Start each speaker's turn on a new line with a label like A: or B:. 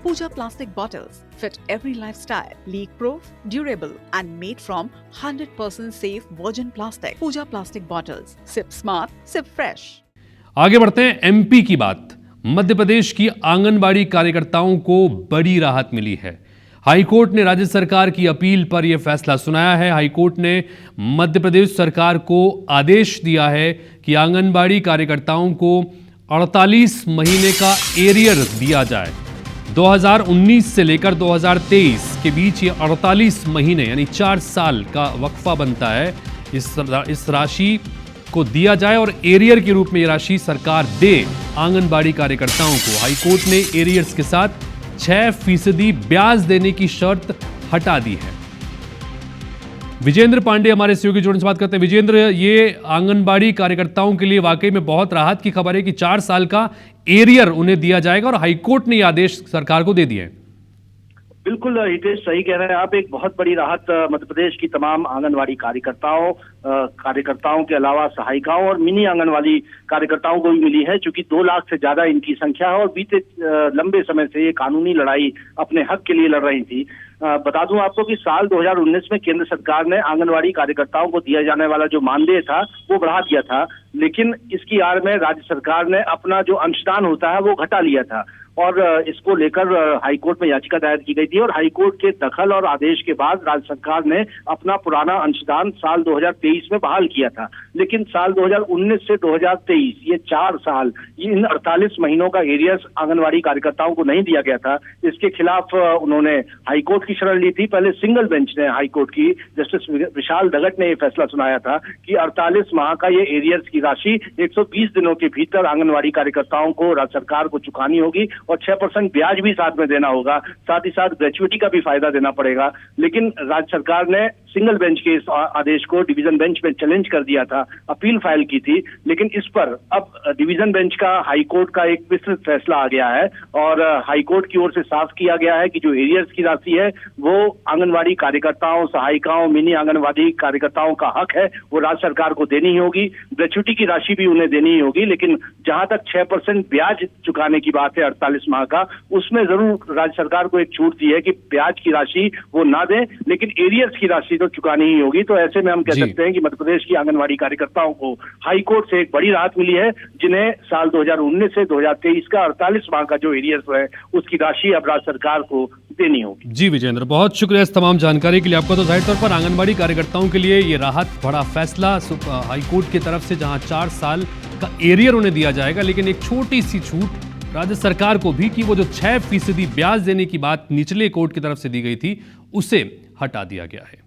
A: Pooja plastic bottles fit every lifestyle, leak-proof, durable and made from 100% safe virgin plastic. Pooja plastic bottles. Sip smart, sip fresh.
B: आगे बढ़ते हैं MP की बात। मध्य प्रदेश की आंगनबाड़ी कार्यकर्ताओं को बड़ी राहत मिली है। हाईकोर्ट ने राज्य सरकार की अपील पर यह फैसला सुनाया है। हाईकोर्ट ने मध्य प्रदेश सरकार को आदेश दिया है कि आंगनबाड़ी कार्यकर्ताओं को 48 महीने का एरियर दिया जाए। 2019 से लेकर 2023 के बीच ये 48 महीने यानी 4 साल का वक्फा बनता है। इस राशि को दिया जाए और एरियर के रूप में ये राशि सरकार दे आंगनबाड़ी कार्यकर्ताओं को। हाईकोर्ट ने एरियर्स के साथ 6% ब्याज देने की शर्त हटा दी है। विजेंद्र पांडे हमारे सहयोगी जोड़ने से बात करते हैं। विजेंद्र, ये आंगनबाड़ी कार्यकर्ताओं के लिए वाकई में बहुत राहत की खबर है कि 4 साल का एरियर उन्हें दिया जाएगा और हाईकोर्ट ने यह आदेश सरकार को दे दिए हैं।
C: बिल्कुल हितेश, सही कह रहे हैं आप। एक बहुत बड़ी राहत मध्य प्रदेश की तमाम आंगनवाड़ी कार्यकर्ताओं के अलावा सहायिकाओं और मिनी आंगनवाड़ी कार्यकर्ताओं को भी मिली है, क्योंकि 2 लाख से ज्यादा इनकी संख्या है और बीते लंबे समय से ये कानूनी लड़ाई अपने हक के लिए लड़ रही थी। बता दूं आपको कि साल 2019 में केंद्र सरकार ने आंगनवाड़ी कार्यकर्ताओं को दिया जाने वाला जो मानदेय था वो बढ़ा दिया था, लेकिन इसकी आड़ में राज्य सरकार ने अपना जो अंशदान होता है वो घटा लिया था और इसको लेकर हाईकोर्ट में याचिका दायर की गई थी और हाईकोर्ट के दखल और आदेश के बाद राज्य सरकार ने अपना पुराना अंशदान साल 2023 में बहाल किया था। लेकिन साल 2019 से 2023 ये 4 साल इन 48 महीनों का एरियर्स आंगनवाड़ी कार्यकर्ताओं को नहीं दिया गया था। इसके खिलाफ उन्होंने हाईकोर्ट की शरण ली थी। पहले सिंगल बेंच ने हाईकोर्ट की जस्टिस विशाल धगट ने यह फैसला सुनाया था कि 48 माह का ये एरियर्स की राशि 120 दिनों के भीतर आंगनवाड़ी कार्यकर्ताओं को राज्य सरकार को चुकानी होगी और 6% ब्याज भी साथ में देना होगा, साथ ही साथ ग्रेच्युइटी का भी फायदा देना पड़ेगा। लेकिन राज्य सरकार ने सिंगल बेंच के इस आदेश को डिवीजन बेंच में चैलेंज कर दिया था, अपील फाइल की थी, लेकिन इस पर अब डिवीजन बेंच का हाईकोर्ट का एक विस्तृत फैसला आ गया है और हाईकोर्ट की ओर से साफ किया गया है कि जो एरियर्स की राशि है वो आंगनवाड़ी कार्यकर्ताओं, सहायिकाओं, मिनी आंगनवाड़ी कार्यकर्ताओं का हक है, वो राज्य सरकार को देनी ही होगी। ग्रेच्युइटी की राशि भी उन्हें देनी ही होगी, लेकिन जहां तक 6% ब्याज चुकाने की बात है 48 माह का, उसमें जरूर राज्य सरकार को एक छूट दी है कि ब्याज की राशि वो ना दें, लेकिन एरियर्स की राशि तो चुकानी ही होगी। तो ऐसे में हम कह सकते हैं कि मध्य प्रदेश की आंगनवाड़ी कार्यकर्ताओं को हाईकोर्ट से एक बड़ी राहत मिली है, जिन्हें साल 2019 से 2023 का 48 माह का जो एरियर्स है उसकी राशि अब राज्य सरकार को देनी होगी।
B: जी विजेंद्र, बहुत शुक्रिया इस तमाम जानकारी के लिए आपका। तो जाहिर तौर पर आंगनबाड़ी कार्यकर्ताओं के लिए ये राहत बड़ा फैसला हाईकोर्ट की तरफ से, जहां 4 साल का एरियर उन्हें दिया जाएगा, लेकिन एक छोटी सी छूट राज्य सरकार को भी कि वो जो 6% ब्याज देने की बात निचले कोर्ट की तरफ से दी गई थी उसे हटा दिया गया है।